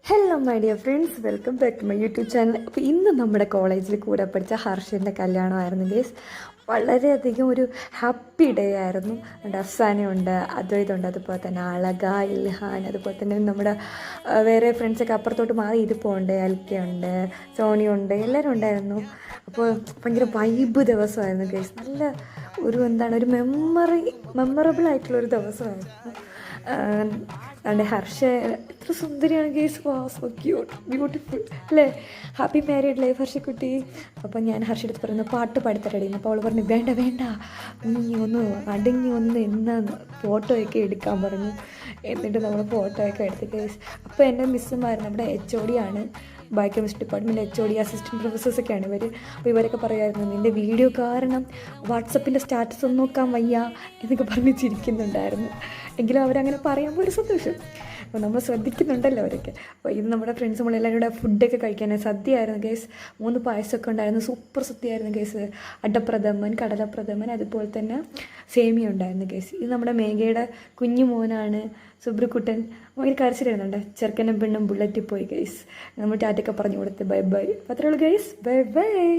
Hello my dear friends, welcome back to my YouTube channel. അപ്പോൾ ഇന്ന് നമ്മുടെ കോളേജിൽ കൂടെ പഠിച്ച ഹർഷൻ്റെ കല്യാണമായിരുന്നു ഗേസ്. വളരെയധികം ഒരു ഹാപ്പി ഡേ ആയിരുന്നു. അഫ്സാനയുണ്ട്, അദ്വൈതുണ്ട്, അതുപോലെ തന്നെ അളക, ഇൽഹാൻ, അതുപോലെ തന്നെ നമ്മുടെ വേറെ ഫ്രണ്ട്സൊക്കെ അപ്പുറത്തോട്ട് മാറി ഇരിപ്പുണ്ട്. അൽക്കയുണ്ട്, സോണിയുണ്ട്, എല്ലാവരും ഉണ്ടായിരുന്നു. അപ്പോൾ ഭയങ്കര വൈബ് ദിവസമായിരുന്നു ഗേസ്. നല്ല ഒരു ഒരു മെമ്മറബിൾ ആയിട്ടുള്ളൊരു ദിവസമായിരുന്നു. അതുകൊണ്ട് ഹർഷ എത്ര സുന്ദരിയാണ് guys. Wow, so cute, beautiful അല്ലേ. ഹാപ്പി മാരീഡ് ലൈഫ് ഹർഷക്കുട്ടി. അപ്പം ഞാൻ ഹർഷടുത്ത് പറയുന്നു പാട്ട് പാടിത്തരടിയുന്നു. അപ്പോൾ അവൾ പറഞ്ഞു വേണ്ട വേണ്ട, നീ ഒന്ന് അടങ്ങി എന്നാ ഫോട്ടോയൊക്കെ എടുക്കാൻ പറഞ്ഞു. എന്നിട്ട് നമ്മൾ ഫോട്ടോയൊക്കെ എടുത്ത് ഗേസ്. അപ്പോൾ എൻ്റെ മിസ്സുമാർ നമ്മുടെ HOD ആണ്, ബയോകെമിസ്ട്രി ഡിപ്പാർട്ട്മെൻറ്റ് HOD, അസിസ്റ്റൻറ്റ് പ്രൊഫസേഴ്സൊക്കെയാണ് ഇവർ. അപ്പോൾ ഇവരൊക്കെ പറയുമായിരുന്നു നിൻ്റെ വീഡിയോ കാരണം വാട്സപ്പിൻ്റെ സ്റ്റാറ്റസ് ഒന്നും നോക്കാൻ വയ്യ എന്നൊക്കെ പറഞ്ഞ് ചിരിക്കുന്നുണ്ടായിരുന്നു. എങ്കിലും അവരങ്ങനെ പറയുമ്പോൾ ഒരു സന്തോഷം. അപ്പോൾ നമ്മൾ ശ്രദ്ധിക്കുന്നുണ്ടല്ലോ അവരൊക്കെ. അപ്പോൾ ഇത് നമ്മുടെ ഫ്രണ്ട്സ് നമ്മളെല്ലാവരും കൂടെ ഫുഡൊക്കെ കഴിക്കാനായി സദ്യയായിരുന്നു ഗേസ്. 3 പായസമൊക്കെ ഉണ്ടായിരുന്നു. Super സദ്യയായിരുന്നു guys. അടപ്രഥമൻ, കടലപ്രഥമൻ, അതുപോലെ തന്നെ സേമിയ ഉണ്ടായിരുന്നു ഗേസ്. ഇത് നമ്മുടെ മേഘയുടെ കുഞ്ഞു മോനാണ് സുബ്രക്കുട്ടൻ. ഭയങ്കര കരച്ചിലായിരുന്നുണ്ട്. ചെറുക്കനും പെണ്ണും ബുള്ളറ്റിൽ പോയി ഗേസ്. നമ്മൾ ടാറ്റൊക്കെ പറഞ്ഞു കൊടുത്ത് ബൈ ബൈ. അപ്പോൾ അത്രയുള്ളൂ ഗേസ്. Bye bye.